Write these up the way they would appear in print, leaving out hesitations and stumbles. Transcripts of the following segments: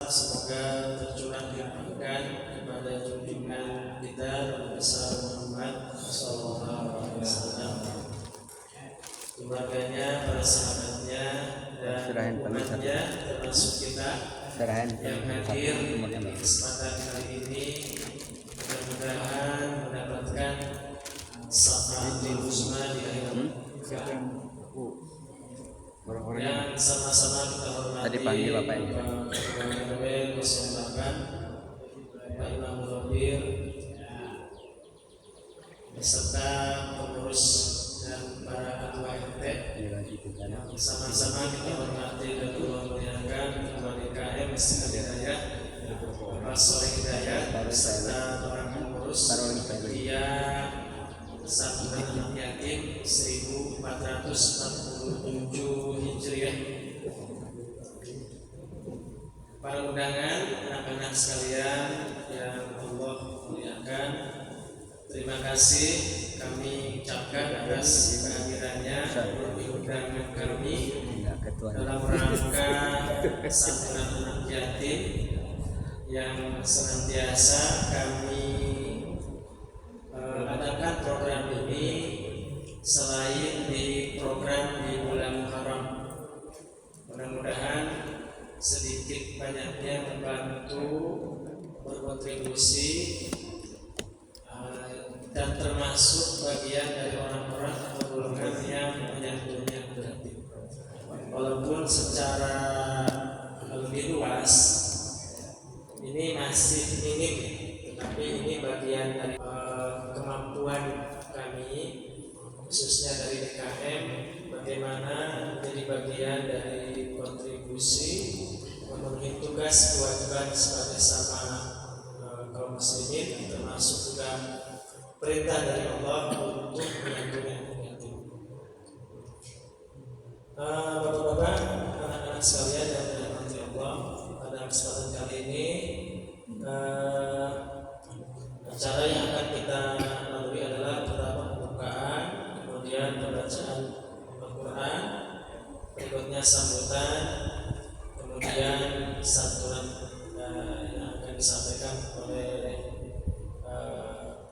semoga tercurah limpahkan kepada junjungan kita Nabi besar Muhammad sallallahu alaihi wasallam, keluarganya, para sahabatnya, dan umatnya, termasuk kita yang hadir di kesempatan kali ini. Mudah-mudahan mendapatkan syafaatul uzma di akhirat. Yang sama-sama kita hormati tadi panggil Bapak ini RW 08 Pak Imam Mudhofir beserta pengurus dan para ketua RT. Sama-sama kita hormati dan muliakan Ketua DKM Masjid Hidayah Bapak Soleh Hidayat beserta para pengurus dia santunan anak yatim 1447 Hijriah. Para undangan, anak-anak sekalian yang Allah muliakan, terima kasih kami ucapkan atas kehadirannya di undangan kami dalam rangka santunan anak yatim yang senantiasa kami adakan program ini selain di program di bulan Muharram. Mudah-mudahan sedikit banyaknya membantu berkontribusi dan termasuk bagian dari orang-orang atau golongan yang menyambutnya berarti. Walaupun secara lebih luas ini masih minim, tetapi ini bagian dari kemampuan kami khususnya dari DKM bagaimana menjadi bagian dari kontribusi memenuhi tugas kewajiban sebagai sama kaum muslimin, termasuk juga perintah dari Allah untuk menyantuni yatim. Bapak-bapak, anak-anak sekalian yang dirahmati Allah, pada kesempatan kali ini acara yang akan kita lalui adalah pertama pembukaan, kemudian pembacaan Al-Quran, berikutnya sambutan, kemudian santunan yang akan disampaikan oleh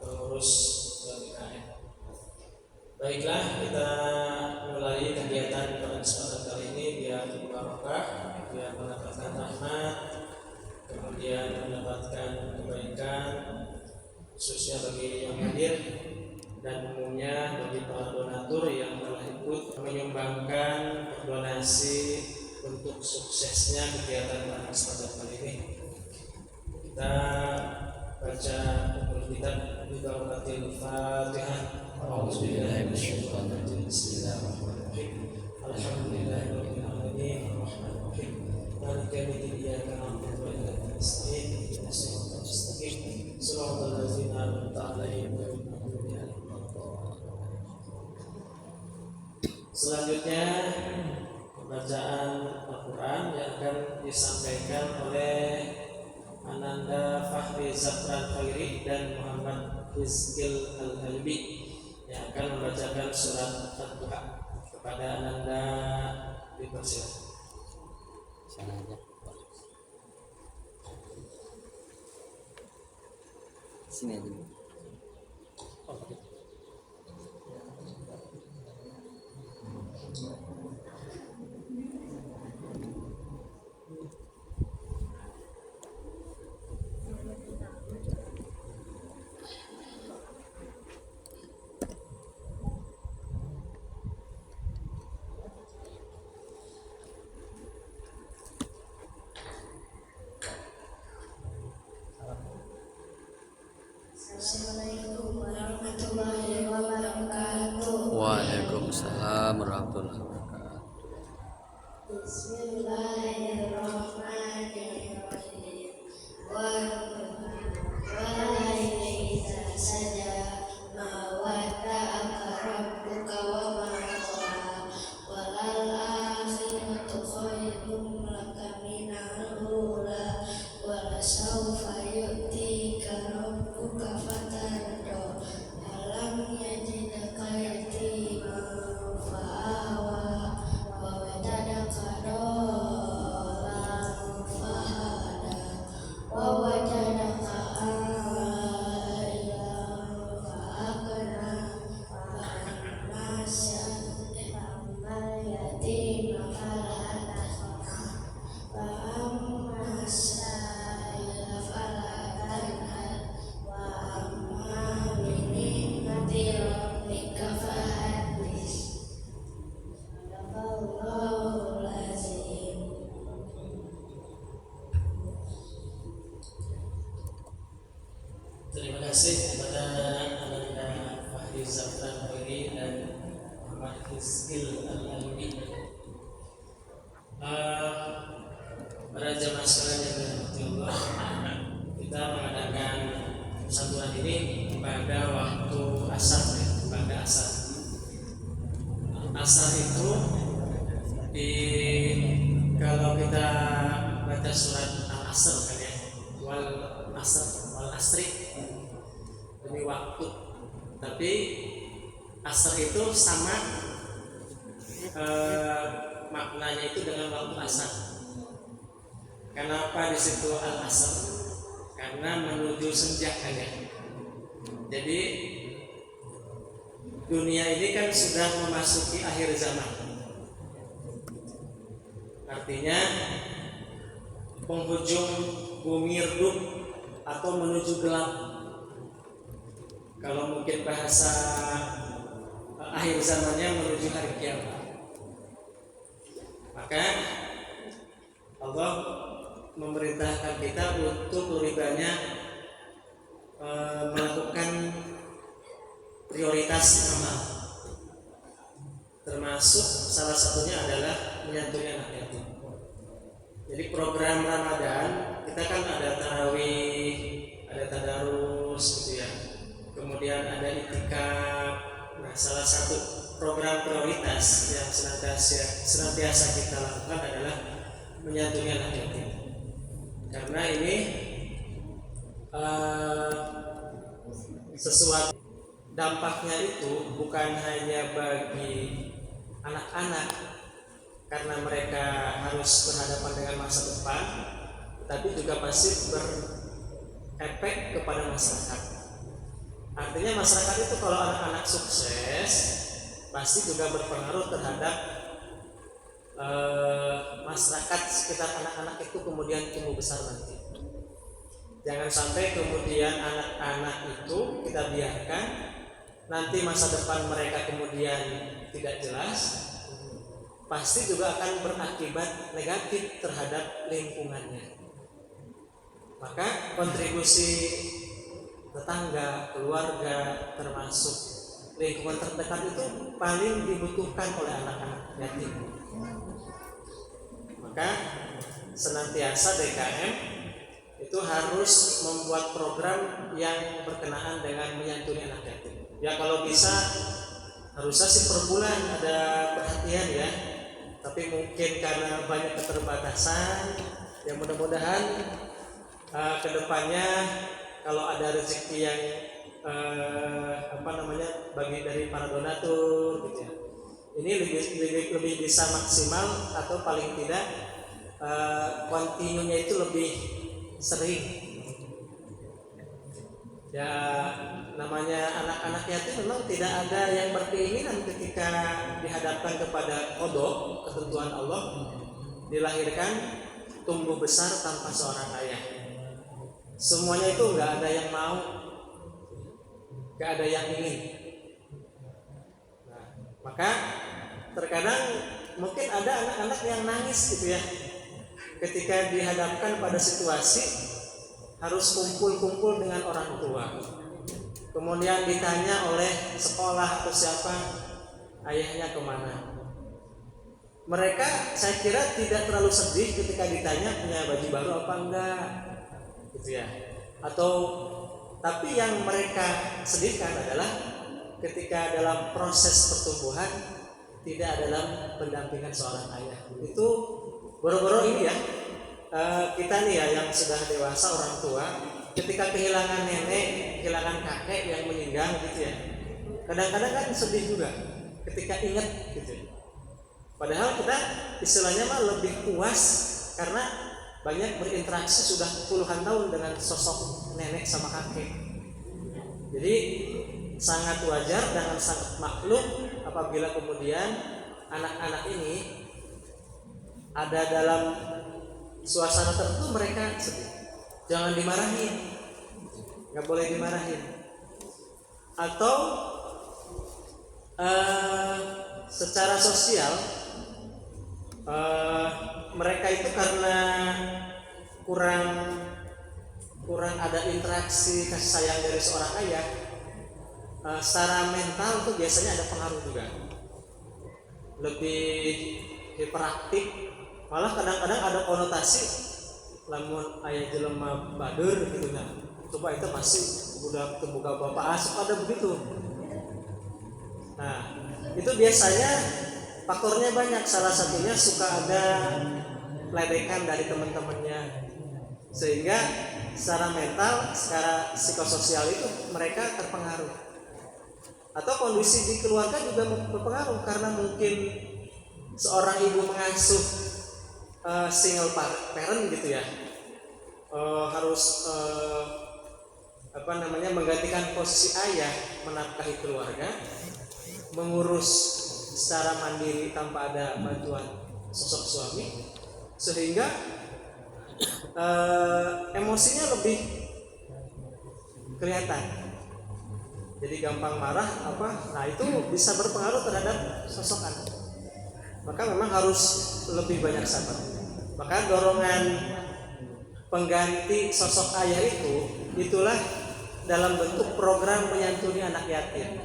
pengurus BKM. Baiklah, kita mulai kegiatan pada kesempatan kali ini biar barokah, biar mendapatkan rahmat, kemudian mendapatkan kebaikan, khususnya bagi yang hadir dan umumnya bagi para donatur yang telah ikut menyumbangkan donasi untuk suksesnya kegiatan pada kesempatan kali ini. Kita baca kitab Bidaratil Fatihah. A'udzubillahi minasyaitonir rajim. Bismillahirrahmanirrahim. Alhamdulillahirabbil alamin. Arrahmanirrahim. Maliki yaumiddin. Iyyaka na'budu wa iyyaka nasta'in. Ihdinas siratal mustaqim. Shiratal ladzina an'amta 'alaihim ghairil maghdubi 'alaihim waladdallin. Selanjutnya pembacaan Al-Quran yang akan disampaikan oleh Ananda Fahri Zafran Khairi dan Muhammad Rizkil Al-Halbi yang akan membacakan surat Al-Duha. Kepada Ananda dipersilakan. Sana aja. Sini aja. Assalamualaikum warahmatullahi wabarakatuh. Waalaikumsalam warahmatullahi wabarakatuh. Bismillahirrahmanirrahim. Walaili idza saja ma wadda'aka rabbuka wa ma qala walal akhiratu khairun laka minal ula wa lasawfa yu'tika rabbuka fatarda alam yajidaka yatiman fa'awa wa wajadaka dhalan fahada Terima kasih kepada Anda Fahri Zafran Khairi dan Muhammad Rizkil Al-Alwi. Para jamaah sekalian yang dirahmati Allah, kita mengadakan persatuan ini pada waktu asar, pada asar. Asar itu kalau kita baca surat Al-Asr kan ya, wal asri demi waktu, tapi asar itu sama maknanya itu dengan waktu asar. Kenapa di situ al-asr? Karena menuju senja kan ya. Jadi dunia ini kan sudah memasuki akhir zaman. Artinya penghujung bumi redup atau menuju gelap. Kalau mungkin bahasa akhir zamannya menuju hari kiamat. Maka Allah memerintahkan kita untuk lebih banyak melakukan prioritas amal. Termasuk salah satunya adalah menyantuni anak yatim. Jadi program Ramadan kita kan ada tarawih, ada tadarus gitu ya. Kemudian ada itikaf. Nah, salah satu program prioritas yang senantiasa kita lakukan adalah menyantuni anak yatim. Karena ini sesuatu dampaknya itu bukan hanya bagi anak-anak karena mereka harus berhadapan dengan masa depan, tapi juga pasti berefek kepada masyarakat. Artinya masyarakat itu kalau anak-anak sukses pasti juga berpengaruh terhadap masyarakat sekitar anak-anak itu kemudian tumbuh besar nanti. Jangan sampai kemudian anak-anak itu kita biarkan nanti masa depan mereka kemudian tidak jelas, pasti juga akan berakibat negatif terhadap lingkungannya. Maka kontribusi tetangga, keluarga, termasuk lingkungan terdekat itu paling dibutuhkan oleh anak-anak yatim. Maka senantiasa DKM itu harus membuat program yang berkenaan dengan menyantuni anak yatim. Ya kalau bisa harusnya sih per bulan ada perhatian ya. Tapi mungkin karena banyak keterbatasan, ya mudah-mudahan kedepannya kalau ada rezeki yang bagi dari para donatur gitu ya, ini lebih bisa maksimal atau paling tidak kontinunya itu lebih sering. Ya namanya anak-anak yatim memang tidak ada yang berkeinginan ketika dihadapkan kepada qada, ketentuan Allah, dilahirkan tumbuh besar tanpa seorang ayah. Semuanya itu nggak ada yang mau, nggak ada yang ingin. Nah, maka terkadang mungkin ada anak-anak yang nangis gitu ya, ketika dihadapkan pada situasi harus kumpul-kumpul dengan orang tua. Kemudian ditanya oleh sekolah atau siapa, ayahnya kemana. Mereka saya kira tidak terlalu sedih ketika ditanya punya baju baru apa enggak, gitu ya. Tapi yang mereka sedihkan adalah ketika dalam proses pertumbuhan tidak dalam pendampingan seorang ayah. Itu boro-boro ini ya, kita nih ya yang sudah dewasa orang tua, ketika kehilangan nenek, kehilangan kakek yang meninggal gitu ya, kadang-kadang kan sedih juga ketika ingat gitu ya. Padahal kita istilahnya mah lebih puas karena banyak berinteraksi sudah puluhan tahun dengan sosok nenek sama kakek. Jadi sangat wajar dan sangat maklum apabila kemudian anak-anak ini ada dalam suasana tertentu mereka sedih. Jangan dimarahin, nggak boleh dimarahin. Atau secara sosial mereka itu karena kurang kurang ada interaksi kasih sayang dari seorang ayah, secara mental tuh biasanya ada pengaruh juga, lebih hiperaktif, malah kadang-kadang ada konotasi lamun ayah jelema badur gitu kan, coba itu masih budak terbuka bapak asup, ada begitu. Nah itu biasanya faktornya banyak, salah satunya suka ada ledekan dari teman-temannya, sehingga secara mental, secara psikososial itu mereka terpengaruh. Atau kondisi di keluarga juga berpengaruh, karena mungkin seorang ibu mengasuh single parent gitu ya, harus menggantikan posisi ayah, menafkahi keluarga, mengurus secara mandiri tanpa ada bantuan sosok suami, sehingga emosinya lebih kelihatan. Jadi gampang marah nah itu bisa berpengaruh terhadap sosok anak. Maka memang harus lebih banyak sabar. Maka dorongan pengganti sosok ayah itulah dalam bentuk program menyantuni anak yatim.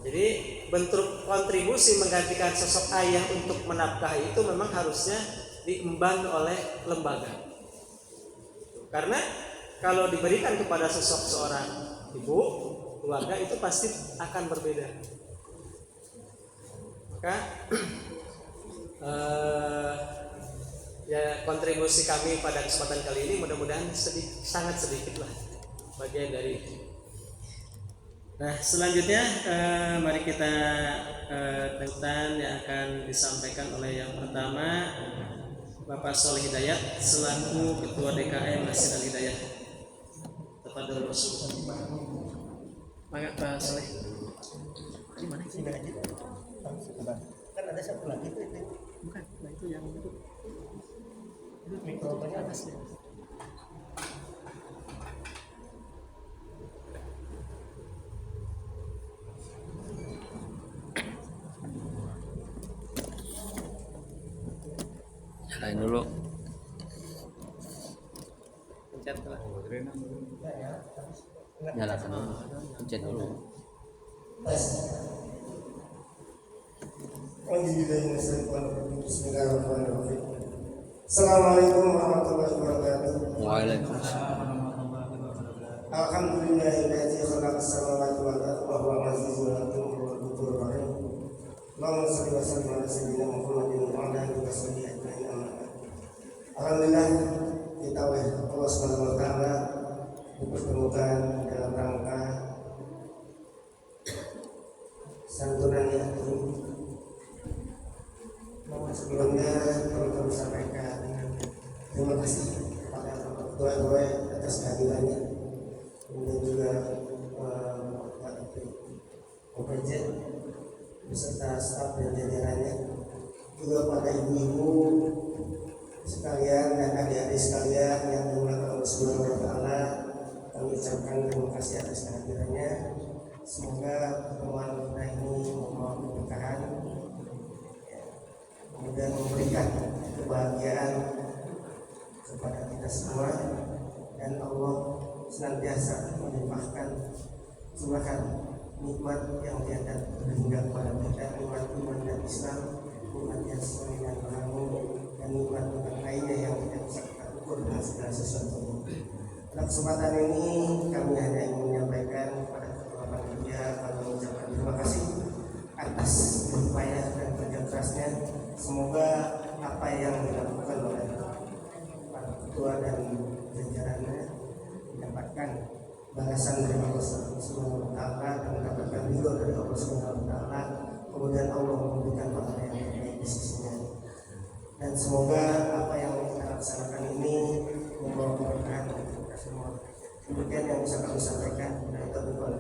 Jadi bentuk kontribusi menggantikan sosok ayah untuk menafkahi itu memang harusnya diemban oleh lembaga. Karena kalau diberikan kepada sosok seorang ibu, keluarga, itu pasti akan berbeda. Maka ya kontribusi kami pada kesempatan kali ini mudah-mudahan sangat sedikit lah bagian dari itu. Nah selanjutnya mari kita tentang yang akan disampaikan oleh yang pertama Bapak Soleh Hidayat selaku Ketua DKM Masjid Al Hidayat. Tafadhol Rasul. Maka Pak Soleh. Di mana sih aja? Kan ada satu lagi itu. Bukan, nah itu yang itu. Itu mikrofonnya atasnya. Nyalain dulu. Pencet lah. Nyalakan dulu. Pencet dulu. Assalamualaikum warahmatullahi wabarakatuh. Waalaikumsalam. Alhamdulillahilladzi khalaqas samawati wal arda wa huwa al-azizul hakim wa al-ghafurur rahim. Allahumma shalli wa sallim ala sayyidina Muhammadin wa ala alihi wa sahbihi ajma'in. Alhamdulillah kita oleh Allah Subhanahu wa taala dipertemukan dalam rangka santunan yatim. Sebelumnya perlu kami sampaikan terima kasih kepada ketua atas kehadirannya, kemudian juga OPJ beserta staf dan jajarannya, juga pada ibu-ibu sekalian dan adik-adik sekalian yang dimuliakan Allah Subhanahu wa taala. Kami ucapkan terima kasih atas kehadirannya. Semoga pertemuan kita ini membawa keberkahan, kemudian memberikan kebahagiaan kepada kita semua, dan Allah senantiasa melimpahkan curahkan nikmat yang tiada terhingga kepada kita, nikmat iman dan Islam, nikmat yang sesuai dengan kamu, dan nikmat lainnya yang tidak bisa kita ukur dengan segala sesuatu. Pada kesempatan ini kami hanya ingin menyampaikan kepada ketua panitia kami mengucapkan terima kasih atas upaya dan kerja kerasnya. Semoga apa yang dilakukan oleh para ketua dan jajarannya mendapatkan balasan dari Allah Subhanahu wa taala dan mendapatkan ridho dari Allah Subhanahu wa taala, kemudian Allah memberikan pahala yang terbaik di sisinya. Dan semoga apa yang kita laksanakan ini membawa keberkahan bagi kita semua. Demikian yang bisa kami sampaikan.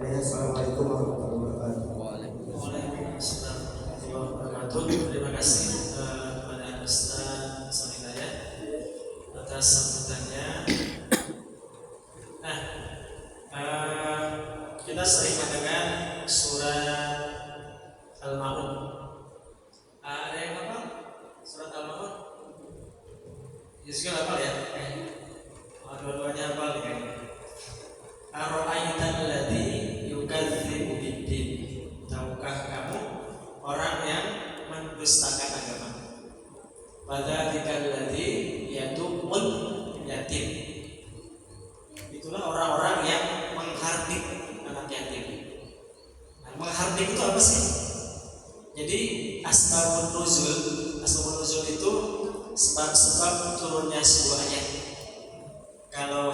Assalamualaikum warahmatullahi wabarakatuh. Waalaikumsalam warahmatullahi wabarakatuh. Terima kasih kepada Ustaz Soleh Hidayat atas sambutannya. Nah, kita sering mendengar surat Al-Ma'un. Ada yang apa? Surat Al-Ma'un? Yusuf hafal ya? Dua-duanya hafal ya?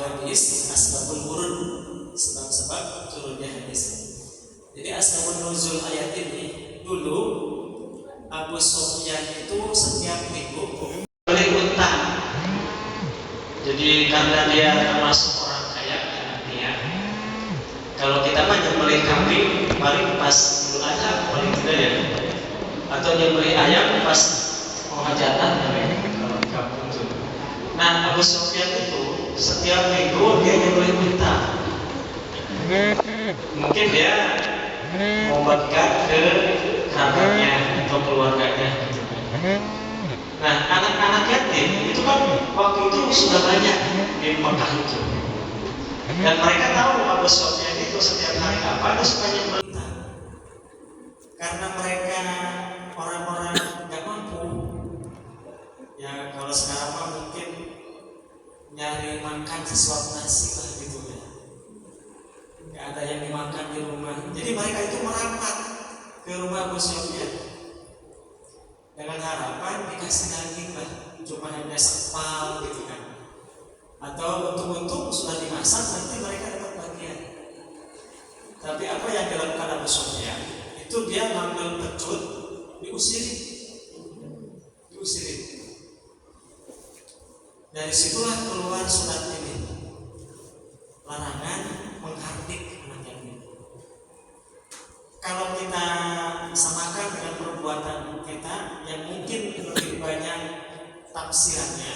hadis asbabul wurud, sebab-sebab turunnya hadis. Jadi asbabun nuzul ayat ini, dulu Abu Sufyan itu setiap minggu beli unta. Jadi karena dia termasuk orang kaya, dia kalau kita mah nyembelih kambing paling pas Idul Adha paling tidak ya, atau nyembelih ayam pas mau hajatan ya, kalau di kampung tuh. Nah, Abu Sufyan itu setiap minggu dia nyembelih unta. Mungkin dia mau bagikan ke kerabatnya atau keluarganya. Nah, anak-anak yatim itu kan waktu itu sudah banyak di Mekah itu. Dan mereka tahu Abu Sufyan itu setiap hari apa itu suka nyembelih unta. Karena mereka orang-orang nggak mampu. Ya kalau sekarang mah mungkin nyari makan sesuap nasi lah gitu ya. Nggak ada yang dimakan di rumah. Jadi mereka itu merapat ke rumah Abu Sufyan dengan harapan dikasih daging lah, cuma hanya sepal gitu kan. Atau untung-untung sudah dimasak nanti mereka dapat bagian. Tapi apa yang dilakukan Abu Sufyan itu dia ngambil pecut, diusirin. Dari situlah keluar surat ini, larangan menghardik anak yatim. Kalau kita samakan dengan perbuatan kita yang mungkin lebih banyak tafsirannya,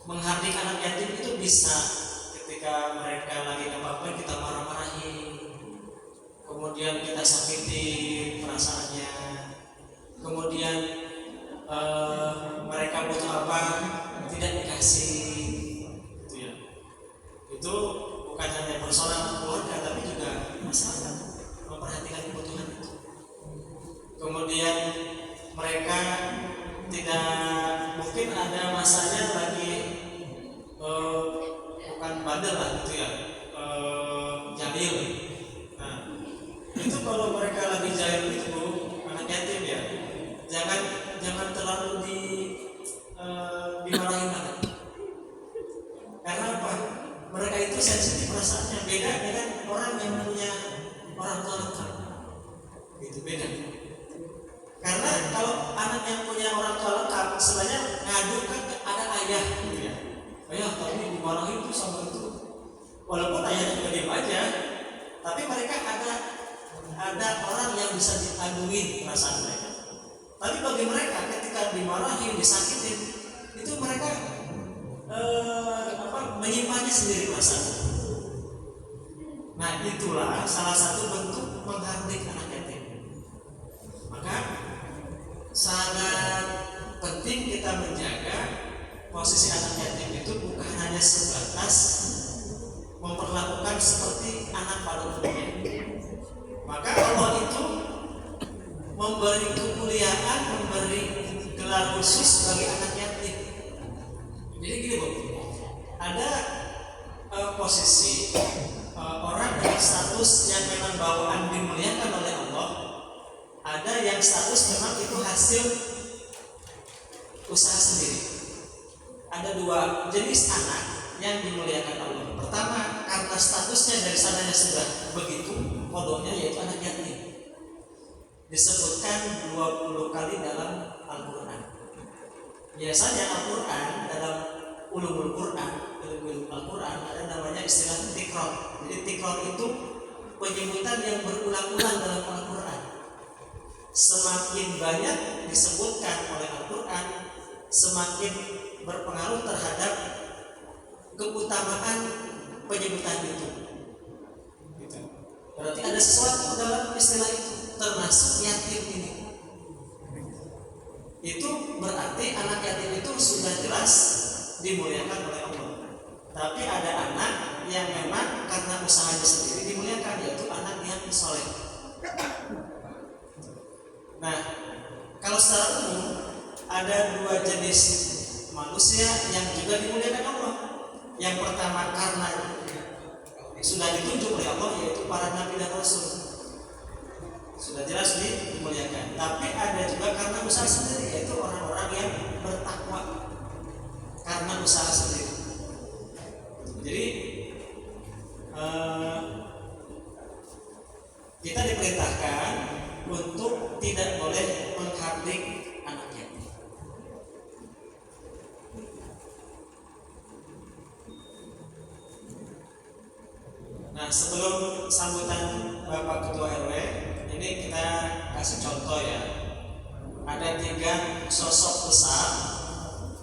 menghardik anak yatim itu bisa ketika mereka lagi apa-apa kita marah-marahin, kemudian kita sakiti perasaannya, kemudian mereka butuh apa tidak dikasih, gitu ya. Itu bukan hanya persoalan keluarga tapi juga masyarakat memperhatikan kebutuhan itu. Kemudian mereka tidak mungkin ada masanya lagi bukan bandel lah gitu ya, jahil. Nah, itu kalau mereka lagi jahil itu anak yatim ya, jangan terlalu dimarahin banget. Karena apa? Mereka itu sensitif perasaannya, beda dengan orang yang punya orang tua lengkap. Itu beda. Karena kalau anak yang punya orang tua lengkap, sebenarnya ngadu kan ada ayah gitu ya. Ayah tadi dimarahin tuh sama itu. Walaupun ayahnya juga diam aja, tapi mereka ada orang yang bisa diaduin perasaan mereka. Tapi bagi mereka ketika dimarahin, disakitin, itu mereka menyimpannya sendiri perasaan. Nah, itulah salah satu bentuk menghardik anak yatim. Maka sangat penting kita menjaga posisi anak yatim itu bukan hanya sebatas memperlakukan seperti anak pada umumnya. Maka Allah itu memberi kekuliaan, memberi gelar khusus bagi anak yatim. Jadi gini Bu, ada posisi orang yang status yang memang bawaan dimuliakan oleh Allah, ada yang status memang itu hasil usaha sendiri. Ada dua jenis anak yang dimuliakan Allah. Pertama, karena statusnya dari sananya sudah begitu, kodoknya yaitu anak yatim. Disebutkan 20 kali dalam Al-Quran. Biasanya Al-Quran dalam ulumul Quran, ilmu Al-Quran ada namanya istilah tikror. Jadi tikror itu penyebutan yang berulang-ulang dalam Al-Quran. Semakin banyak disebutkan oleh Al-Quran, semakin berpengaruh terhadap keutamaan penyebutan itu. Berarti ada sesuatu dalam istilah itu, termasuk yatim ini. Itu berarti anak yatim itu sudah jelas dimuliakan oleh Allah. Tapi ada anak yang memang karena usahanya sendiri dimuliakan, yaitu anak yang soleh. Nah, kalau secara umum ada dua jenis manusia yang juga dimuliakan Allah. Yang pertama karena sudah ditunjuk oleh Allah, yaitu para nabi dan rasul, sudah jelas dimuliakan. Tapi ada juga karena usaha sendiri, yaitu orang-orang yang bertakwa karena usaha sendiri. Nah, sebelum sambutan Bapak Ketua RW, ini kita kasih contoh ya. Ada 3 sosok besar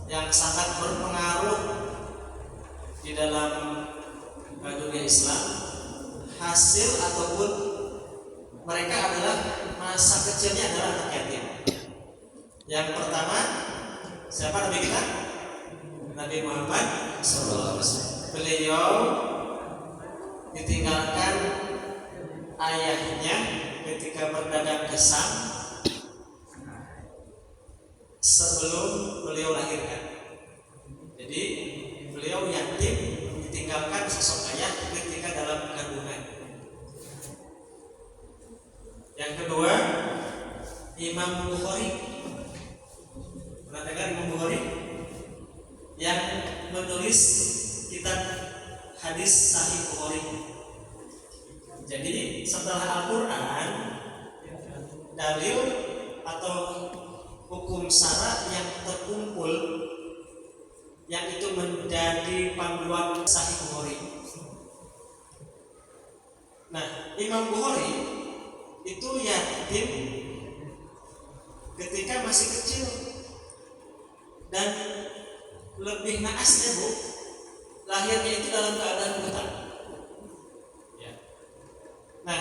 yang sangat berpengaruh di dalam dunia Islam. Hasil ataupun mereka adalah masa kecilnya adalah anak yatim. Yang pertama, siapa nabi kita? Nabi Muhammad SAW. Beliau ditinggalkan ayahnya ketika berdagang ke Sam sebelum beliau lahirkan. Jadi beliau yatim, ditinggalkan sosok ayah ketika dalam kandungan. Yang kedua, Imam Bukhari. Pernah dengar Imam Bukhari? Yang menulis kitab hadis Sahih Bukhari. Jadi setelah Al-Quran, dalil atau hukum syara yang terkumpul yang itu menjadi panduan Sahih Bukhari. Nah, Imam Bukhari itu yatim ketika masih kecil dan lebih naasnya Bu, lahirnya itu dalam keadaan buta. Ya. Nah,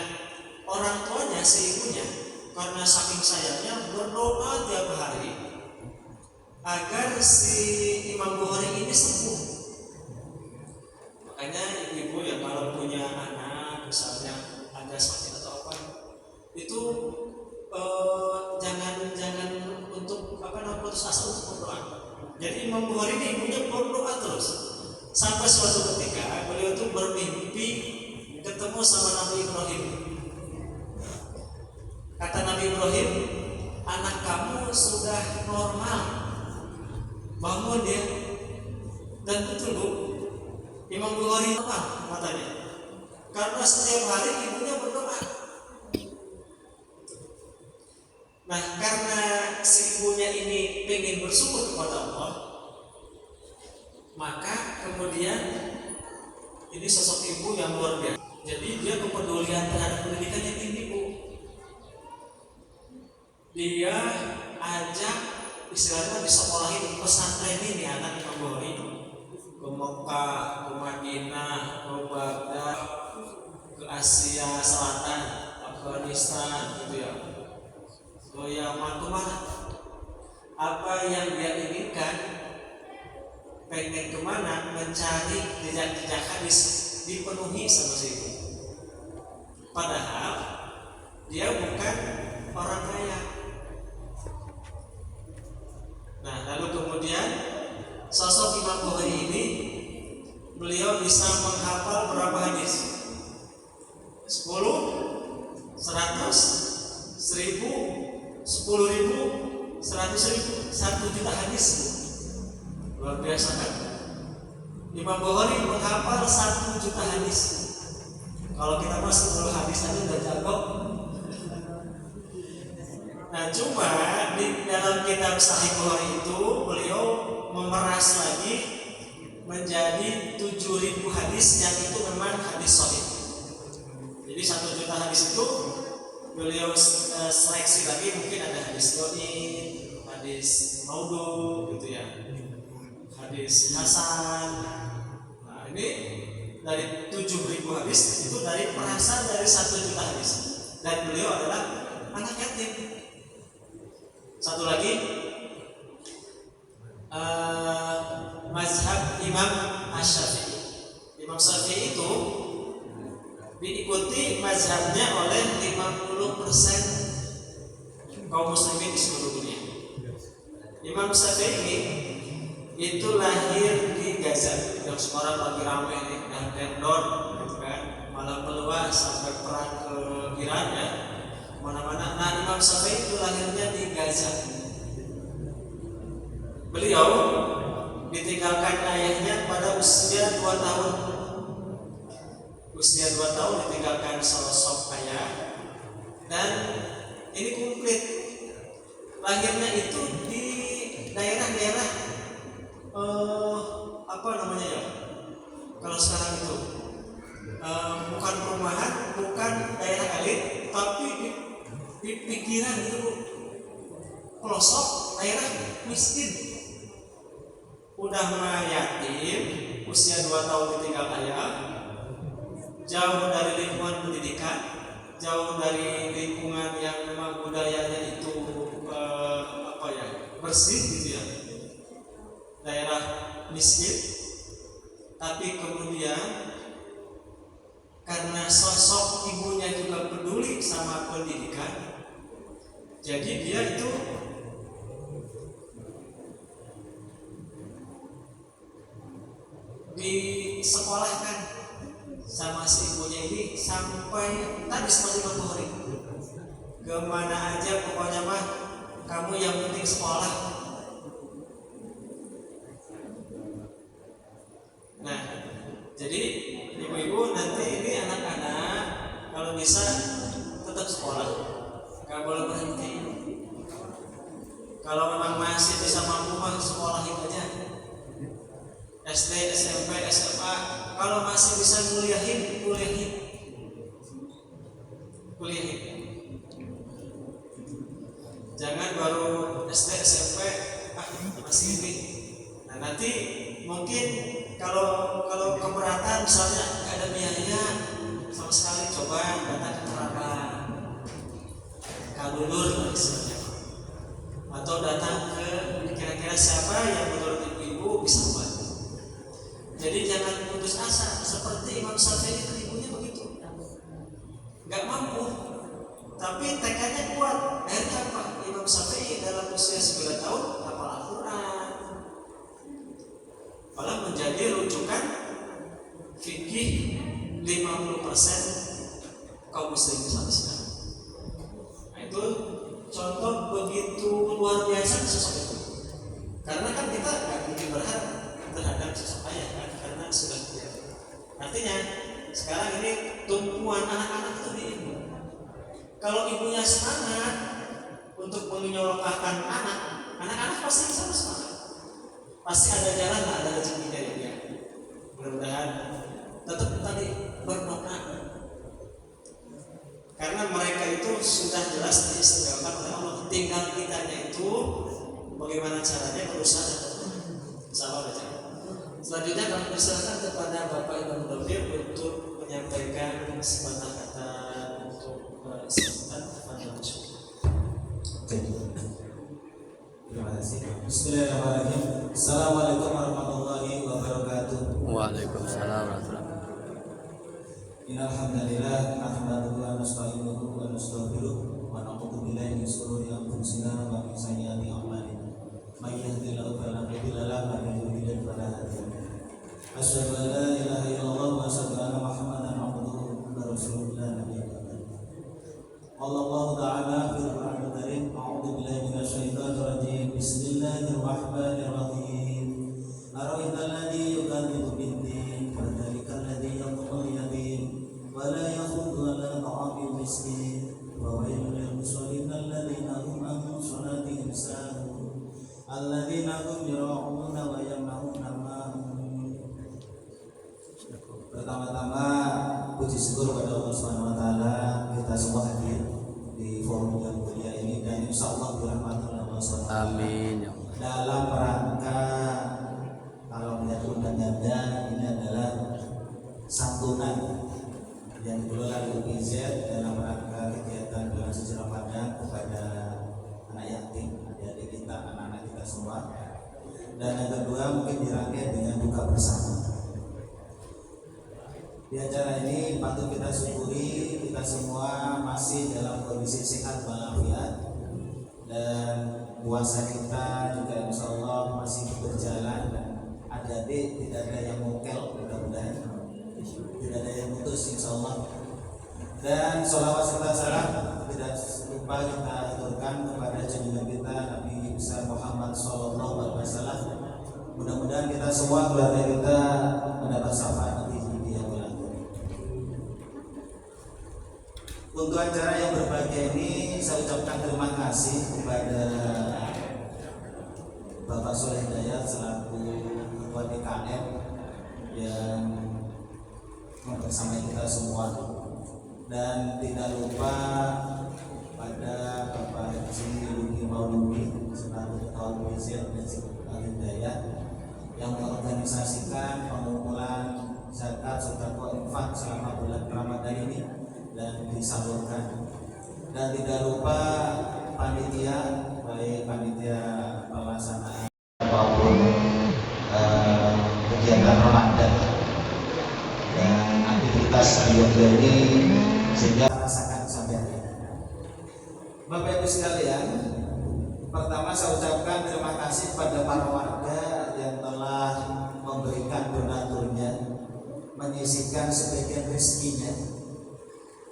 orang tuanya, si ibunya, karena saking sayangnya berdoa tiap hari agar si Imam Bukhari ini sembuh. Makanya ibu yang kalau punya anak misalnya ada sakit atau apa, itu jangan untuk putus asa untuk berdoa. Jadi Imam Bukhari ini ibunya berdoa terus sampai suatu ketika beliau itu bermimpi ketemu sama Nabi Ibrahim. Kata Nabi Ibrahim, anak kamu sudah normal, bangun ya. Dan betul Bu, Imam Bukhari apa matanya? Karena setiap hari ibunya berdoa. Nah, karena si ibunya ini ingin bersyukur kepada Allah, maka kemudian ini sosok ibu yang luar biasa. Jadi dia kepedulian terhadap pendidikan yang tinggi Bu. Dia ajak istilahnya disekolahin di pesantren ini anak Imam Bukhari, ke Mekah, ke Madinah, ke Baghdad, ke Asia Selatan, Afghanistan gitu ya. Oh ya, kemana? Apa yang dia inginkan, pengen kemana, mencari jejak-jejak hadis dipenuhi sama si ibu. Padahal dia bukan orang kaya. Nah, lalu kemudian sosok Imam Bukhari ini, beliau bisa menghafal berapa hadis? 10, 100, 1000, 10.000, 100.000, 1 juta hadis. Luar biasa kan? Imam Bukhari menghafal 1 juta hadis. Kalau kita masuk 10 hadis aja udah jago. Nah, cuma di dalam kitab Sahih Bukhari itu beliau memeras lagi menjadi 7.000 hadis yang itu memang hadis sahih. Jadi 1 juta hadis itu beliau seleksi lagi, mungkin ada hadis dhaif, hadis maudhu gitu ya, hadis hasan. Nah, ini dari 7.000 hadis itu dari perasan dari 1 juta hadis. Dan beliau adalah anak yatim. Satu lagi, mazhab Imam Asy-Syafi'i. Imam Syafi'i itu diikuti mazhabnya oleh 50% kaum muslimin di seluruh dunia. Imam Syafi'i itu lahir di Gaza, yang sekarang lagi ramai nih, dan tendon, gitu kan, malah meluas sampai perang ke Iran ya, mana-mana. Nah, Imam Syafi'i itu lahirnya di Gaza. Beliau ditinggalkan ayahnya pada usia 2 tahun. Usia 2 tahun ditinggalkan sosok ayah, dan ini komplit. Lahirnya itu di daerah-daerah apa namanya ya? Kalau sekarang itu bukan perumahan, bukan daerah elit, tapi di pikiran itu pelosok daerah miskin. Udah mah yatim, usia 2 tahun ditinggal ayah, jauh dari lingkungan pendidikan, jauh dari lingkungan yang memang budayanya itu bersih gitu ya, daerah miskin. Tapi kemudian karena sosok ibunya juga peduli sama pendidikan, jadi dia itu disekolahkan sama si ibunya ini sampai tadi setelah 50 hari. Kemana aja pokoknya mah kamu yang penting sekolah. Nah, jadi ibu-ibu nanti ini anak-anak kalau bisa tetap sekolah, nggak boleh berhenti. Kalau memang masih bisa mampu mah sekolahin aja. SD, SMP, SMA. Kalau masih bisa kuliahin. Jangan baru SD, SMP, masih ini. Nah nanti mungkin kalau keberatan misalnya nggak ada biaya sama sekali, coba datang ke kerabat, kalulur misalnya, atau datang ke kira-kira siapa yang menurut ibu bisa buat. Jadi jangan putus asa seperti Imam Syafi'i itu, ibunya begitu, nggak mampu, tapi tekadnya kuat. Akhirnya apa? Imam Syafi'i dalam usia 9 tahun hafal Al-Quran, malah menjadi rujukan fikih 50% kaum muslimin sampai sekarang. Nah, itu contoh begitu luar biasa sosok itu. Karena kan kita nggak mungkin berharap terhadap sosok ayah kan, karena sudah terjadi. Artinya sekarang ini tumpuan anak-anak itu di ibu. Kalau ibunya semangat untuk menyolokahkan anak-anak pasti sama semangat. Pasti ada jalan lah, ada rezekinya ya. Mudah-mudahan tetap tadi berdoa. Karena mereka itu sudah jelas diistimewakan oleh Allah. Tinggal kitanya itu bagaimana caranya berusaha. Sabar aja. Selanjutnya kami persilakan kepada Bapak Imam Dawir untuk menyampaikan sepatah kata untuk sambutan kepada masyarakat. Terima kasih. Bismillahirrahmanirrahim. Assalamualaikum warahmatullahi wabarakatuh. Waalaikumsalam warahmatullahi wabarakatuh. Innal hamdalillah nahmaduhu wa nasta'inuhu wa nastaghfiruh wa na'udzu billahi min shururi anfusina wa min sayyiati a'malina. May yahdihillahu fala mudilla lahu wa may yudlil fala hadiya lahu. Asyhadu an la ilaha illallah wa asyhadu anna Muhammadan abduhu wa rasuluhu la nabiyya ba'dahu. Allah Ta'ala fil Qur'anil Karim, a'udzu billahi minasyaitonir rajim. Bismillahirrahmanirrahim. Ara'aital ladzi yukadzibu bid-din wa dzalikal ladzi yadhurru al-yatim wa la yakhuddu 'ala ta'amil miskin wa wailul lil musallin alladzina hum an salatihim sahun alladzina hum yura'una wa yamna'una ma'hum. Pertama-tama puji syukur kepada Allah Subhanahu wa taala, kita semua hadir di forum yang mulia ini dan insyaallah dirahmati oleh Allah Subhanahu wa taala. Amin ya Allah. Dalam rangka, kalau melihat undangannya, ini adalah santunan yang dikelola UPZ dalam rangka kegiatan bulan suci Ramadan kepada anak yatim, adik-adik kita, anak-anak kita semua. Dan yang kedua mungkin dirangkai dengan buka bersama. Di acara ini patut kita syukuri, kita semua masih dalam kondisi sehat walafiat, dan puasa kita juga insya Allah masih berjalan, dan adik-adik tidak ada yang mokel, mudah-mudahan tidak ada yang putus insya Allah. Dan sholawat serta salam tidak lupa kita aturkan kepada junjungan kita Nabi besar Muhammad SAW. Mudah-mudahan kita semua, keluarga kita mendapat syafaat di dunia akhirat. Untuk acara yang berbahagia ini saya ucapkan terima kasih kepada Bapak Soleh Hidayat selaku Ketua DKM yang bersama kita semua. Dan tidak lupa pada Bapak Haji Luki Mauludi selaku Ketua Komisi Al-Hidayah yang mengorganisasikan pengumpulan zakat sedekah infak selama bulan Ramadan ini dan disalurkan. Dan tidak lupa panitia, baik panitia pelaksanaan maupun kegiatan Ramadan dan aktivitas yoga ini sehingga rasakan sampai hari ini. Bapak Ibu sekalian, pertama saya ucapkan terima kasih kepada para warga yang telah memberikan donaturnya, menyisihkan sebagian rezekinya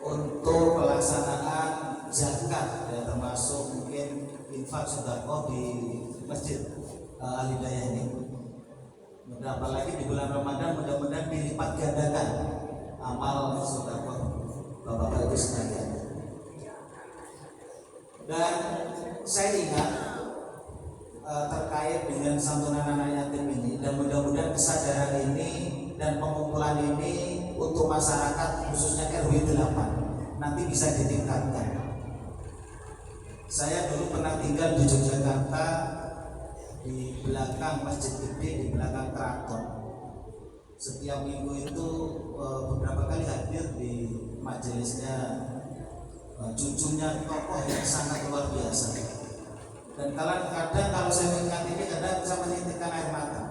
untuk pelaksanaan zakat, ya, termasuk mungkin infak sedekah di Masjid Al-Hidayah ini. Apalagi di bulan Ramadan, mudah-mudahan dilipat gandakan amal sedekah Bapak Ibu sekalian. Dan saya ingat terkait dengan santunan anak yatim ini, dan mudah-mudahan kesadaran ini dan pengumpulan ini untuk masyarakat khususnya RW 8 nanti bisa ditingkatkan. Saya dulu pernah tinggal di Yogyakarta, di belakang Masjid Gede, di belakang keraton. Setiap minggu itu beberapa kali hadir di majelisnya cucunya tokoh yang sangat luar biasa. Dan kadang kalau saya mengingat ini, kadang bisa menitikkan air mata.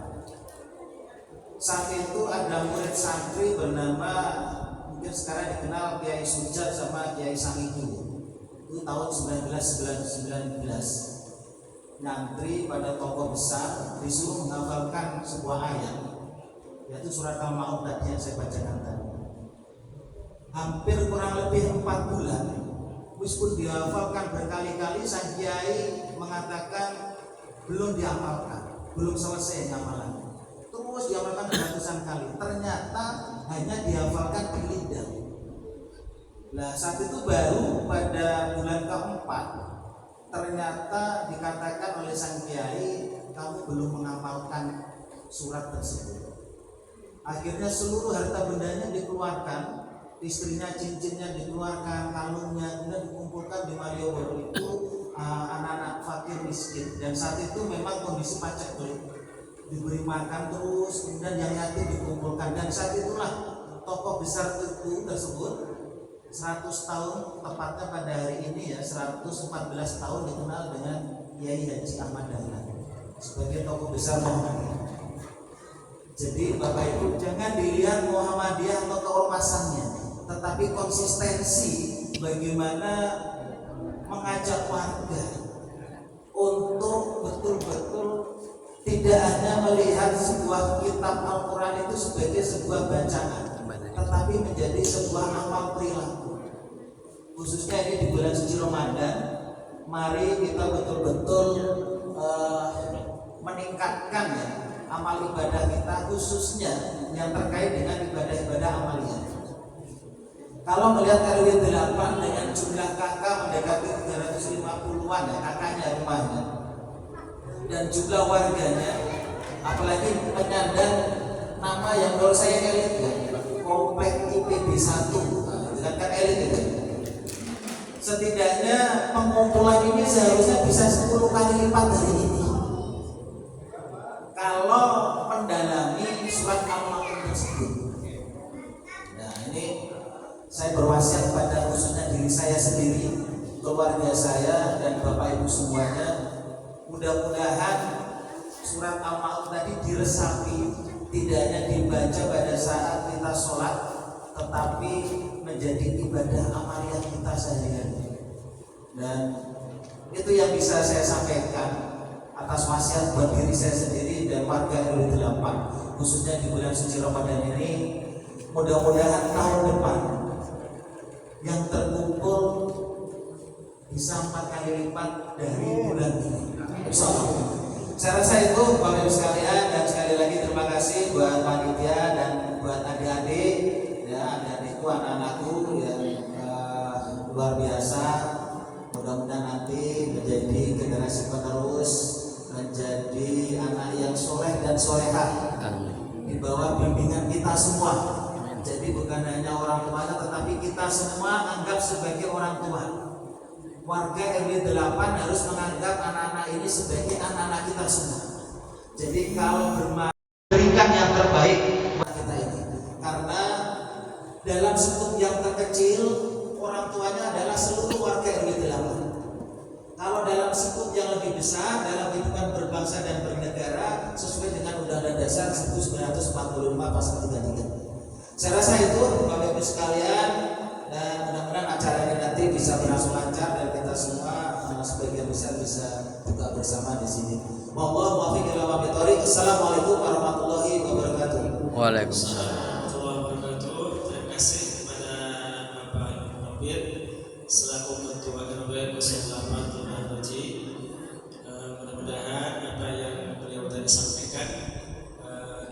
Saat itu ada murid santri bernama, mungkin sekarang dikenal Kiai Sujar sama Kiai Sangiku. Itu tahun 1919 nyantri pada tokoh besar, disuruh menghafalkan sebuah ayat, yaitu surat Al-Ma'un tadi yang saya bacakan tadi. Hampir kurang lebih 4 bulan, meskipun dihafalkan berkali-kali, sang kiai mengatakan belum diamalkan, belum selesai amalannya. Terus diamalkan ratusan kali, ternyata hanya dihafalkan di lidah. Nah, saat itu baru pada bulan keempat ternyata dikatakan oleh sang kiai, kamu belum menghafalkan surat tersebut. Akhirnya seluruh harta bendanya dikeluarkan, istrinya cincinnya dikeluarkan, kalungnya kemudian dikumpulkan di Malioboro itu anak-anak fakir miskin. Dan saat itu memang kondisi paceklik, diberi makan terus, kemudian yang yatim dikumpulkan. Dan saat itulah tokoh besar itu tersebut 100 tahun tepatnya pada hari ini, ya, 114 tahun dikenal dengan Kiai Haji Ahmad Dahlan sebagai tokoh besar Muhammadiyah. Jadi Bapak Ibu, jangan dilihat Muhammadiyah atau keormasannya, tetapi konsistensi bagaimana mengajak warga untuk betul-betul tidak hanya melihat sebuah kitab Al-Quran itu sebagai sebuah bacaan, tetapi menjadi sebuah amal perilaku. Khususnya ini di bulan suci Ramadan, mari kita betul-betul meningkatkan, ya, amal ibadah kita, khususnya yang terkait dengan ibadah-ibadah amaliyah. Kalau melihat RW 8 dengan jumlah kakak mendekati 350-an, ya, kakaknya rumahnya, dan jumlah warganya, apalagi penyandang nama yang menurut saya elit, ya, komplek IPB 1, kan elit itu. Setidaknya pengumpulan ini seharusnya bisa 10 kali lipat dari ini kalau mendalami surat Al-Ma'un tersebut. Nah, ini saya berwasiat pada khususnya diri saya sendiri, keluarga saya dan Bapak Ibu semuanya, mudah-mudahan surat Al-Ma'un tadi diresapi, tidak hanya dibaca pada saat kita sholat, tetapi menjadi ibadah amaliyah kita sehari-hari. Dan itu yang bisa saya sampaikan atas wasiat buat diri saya sendiri dan warga RW 8, khususnya di bulan suci Ramadan ini. Mudah-mudahan tahun depan yang terkumpul bisa 4 kali lipat dari bulan ini, insyaallah. Saya rasa itu Bapak Ibu sekalian, dan sekali lagi terima kasih buat panitia dan buat adik-adik, ya, adik-adikku, anak-anakku yang luar biasa. Mudah-mudahan nanti menjadi generasi penerus, menjadi anak yang soleh dan solehah di bawah bimbingan kita semua. Jadi bukan hanya orang tuanya, tetapi kita semua anggap sebagai orang tua. Warga RW 8 harus menganggap anak-anak ini sebagai anak-anak kita semua. Jadi kalau berikan yang terbaik buat kita ini, karena dalam skup yang terkecil orang tuanya adalah seluruh warga RW 8. Kalau dalam skup yang lebih besar dalam kehidupan berbangsa dan bernegara sesuai dengan Undang-Undang Dasar 1945 pasal 33. Saya rasa itu Bapak Ibu sekalian, dan mudah-mudahan acara ini nanti bisa berlangsung lancar dan kita semua sebagian besar bisa buka bersama di sini. Wallahu muwaffiq ila aqwamit thoriq. Assalamualaikum warahmatullahi wabarakatuh. Waalaikumsalam. warahmatullahi wabarakatuh. Terima kasih kepada Bapak Robir selaku Ketua RW 08 Kelurahan Roji. Mudah-mudahan apa yang beliau tadi sampaikan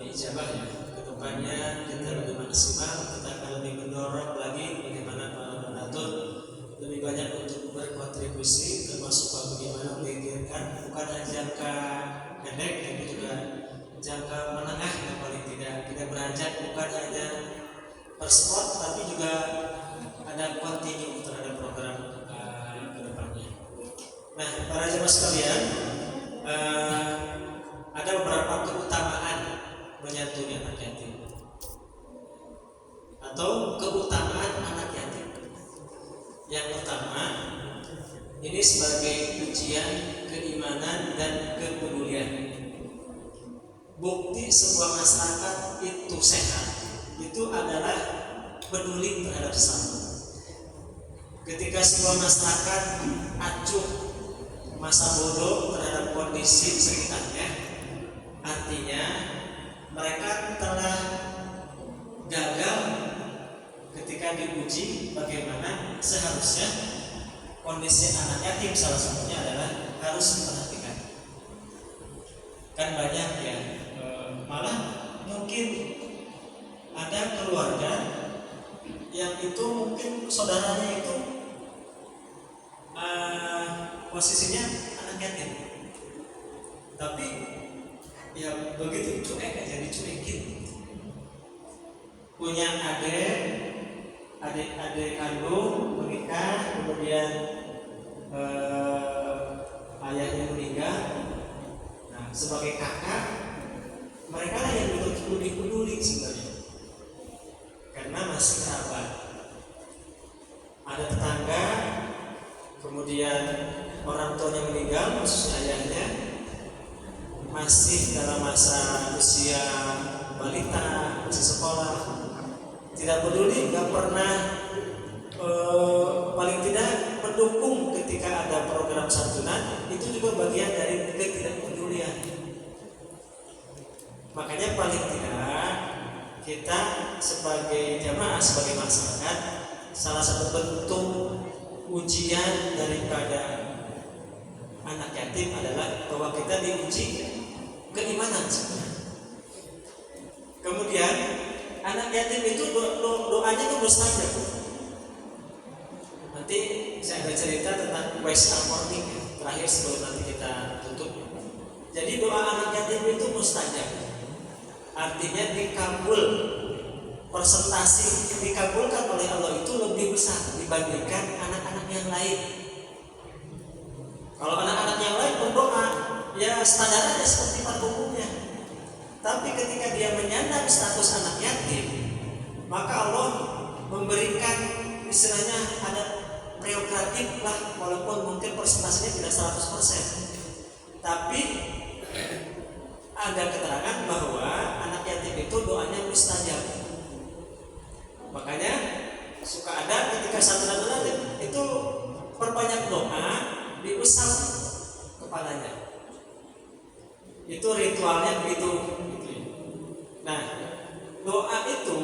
diijabah ya. Kedepannya kita lebih maksimal, kita akan lebih mendorong lagi bagaimana para donatur lebih banyak untuk berkontribusi, termasuk bagaimana memikirkan bukan hanya jangka pendek tapi juga jangka menengah yang paling tidak beranjak, bukan hanya per spot tapi juga ada kontinu terhadap program ke depannya. Nah, para jemaah sekalian, ada beberapa keutamaan menyantuni anak yatim atau keutamaan anak yatim. Yang pertama, ini sebagai ujian keimanan dan kepedulian. Bukti sebuah masyarakat itu sehat itu adalah peduli terhadap sesama. Ketika sebuah masyarakat acuh masa bodoh terhadap kondisi sekitarnya, artinya mereka telah gagal ketika diuji bagaimana seharusnya kondisi anak yatim. Salah satunya adalah harus diperhatikan. Kan banyak ya, malah mungkin ada keluarga yang itu mungkin saudaranya itu posisinya anak yatim, tapi ya begitu cuek aja dicuekin. Punya adik kandung menikah, kemudian ayahnya meninggal. Nah, sebagai kakak mereka lah yang lebih peduli sebenarnya, karena masih kerabat. Ada tetangga, kemudian orang tuanya meninggal, khususnya ayahnya masih dalam masa usia balita, masih sekolah, tidak peduli, nggak pernah paling tidak mendukung ketika ada program santunan. Itu juga bagian dari ketidakpedulian. Makanya paling tidak kita sebagai jamaah, sebagai masyarakat, salah satu bentuk ujian daripada anak yatim adalah bahwa kita diuji keimanan. Kemudian anak yatim itu doanya itu mustajab. Nanti saya ada cerita tentang West Morning terakhir sebelum nanti kita tutup. Jadi doa anak yatim itu mustajab, artinya dikabul. Persentase dikabulkan oleh Allah itu lebih besar dibandingkan anak-anak yang lain. Kalau anak-anak yang lain berdoa ya standarnya seperti pada umumnya, tapi ketika dia menyandang status anak yatim, maka Allah memberikan istilahnya ada prerogatif lah, walaupun mungkin persentasenya tidak 100%, tapi ada keterangan bahwa anak yatim itu doanya mustajab. Makanya suka ada ketika santunan itu perbanyak doa, diusap kepalanya. Itu ritualnya begitu. Nah, doa itu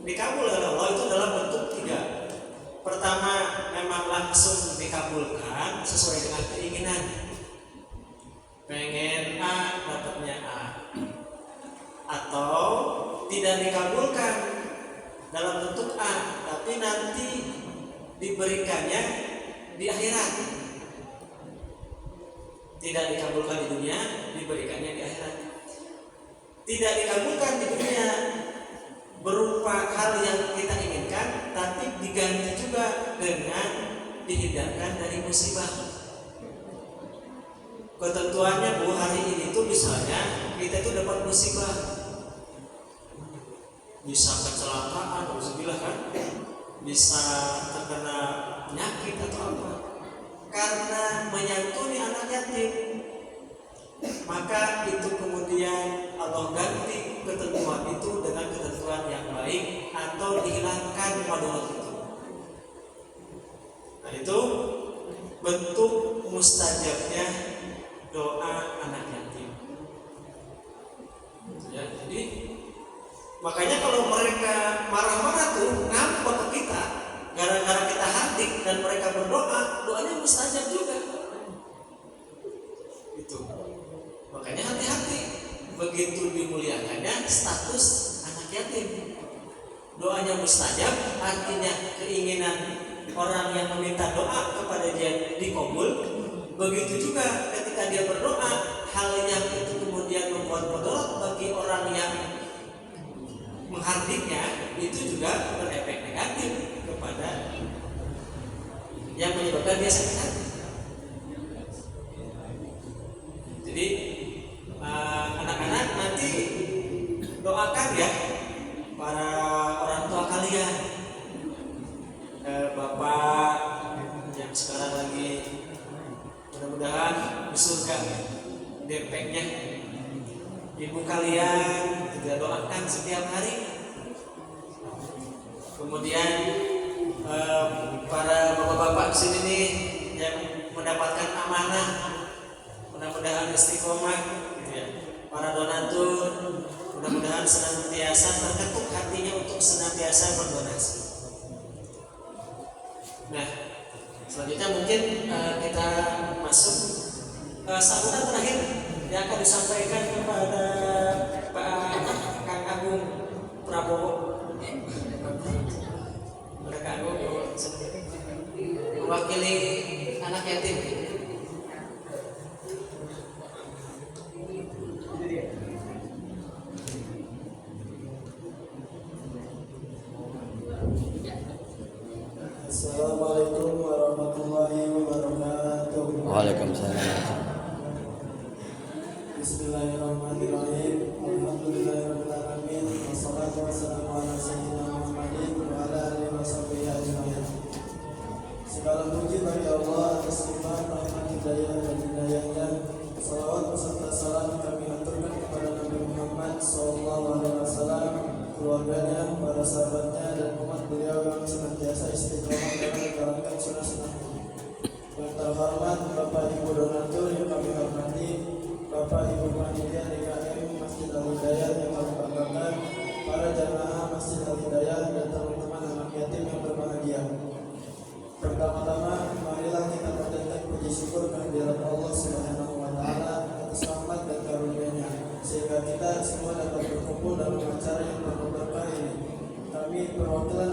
dikabul oleh Allah itu dalam bentuk 3. Pertama, memang langsung dikabulkan sesuai dengan keinginan. Pengen A, dapatnya A. Atau tidak dikabulkan dalam bentuk A, tapi nanti diberikannya di akhirat. Tidak dikabulkan di dunia, diberikannya di akhirat. Tidak dikabulkan di dunia berupa musibah. Ketentuannya Bu, hari ini tuh misalnya kita tuh dapat musibah, bisa kecelakaan, alhamdulillah kan, bisa terkena penyakit atau apa, karena menyantuni anak yatim, maka itu kemudian Allah ganti ketentuan itu dengan ketentuan yang baik atau dihilangkan madarat itu. Nah, itu bentuk mustajabnya doa anak yatim. Ya, jadi makanya kalau mereka marah-marah tuh ngambek ke kita gara-gara kita hadik dan mereka berdoa, doanya mustajab juga. Itu. Makanya hati-hati begitu dimuliakannya status anak yatim. Doanya mustajab artinya keinginan orang yang meminta doa kepada dia dikabul. Begitu juga ketika dia berdoa, hal yang itu kemudian membuat mudarat bagi orang yang menghardiknya, itu juga berefek negatif kepada yang menyebabkan dia sakit hati. Jadi anak-anak nanti doakan ya para orang tua kalian, bapak yang sekarang lagi mudah-mudahan di surga DP-nya, ibu kalian juga doakan setiap hari. Kemudian para bapak-bapak di sini nih yang mendapatkan amanah, mudah-mudahan istiqomah, gitu ya. Para donatur, mudah-mudahan senantiasa terketuk hatinya untuk senantiasa berdonasi. Nah, selanjutnya mungkin kita masuk sambutan terakhir yang akan disampaikan kepada Pak Kang Agung Prabowo. Pada Kang Agung mewakili anak yatim. Assalamualaikum warahmatullahi wabarakatuh. Waalaikumsalam. Bismillahirrahmanirrahim. Alhamdulillahirabbil alamin. Wassalatu wassalamu ala sayyidina Muhammadin wa ala alihi washabihi ajmain. Segala puji bagi Allah atas nikmat, rahmat, hidayah dan hidayahnya. Salawat beserta salam kami aturkan kepada Nabi Muhammad SAW, keluarganya, para sahabatnya, dan umat beliau yang senantiasa istiqomah dalam menjalankan sunnah-sunnah. Yang terhormat Bapak Ibu donatur yang kami hormati, Bapak Ibu panitia DKM Masjid Al-Hidayah yang kami banggakan, para jamaah Masjid Al-Hidayah dan teman-teman anak yatim yang berbahagia. Pertama-tama, marilah kita panjatkan puji syukur kehadirat Allah Subhanahu wa Ta'ala atas rahmat dan karunia-Nya, sehingga kita semua dapat berkumpul dalam acara yang penuh berkah ini. Kami perwakilan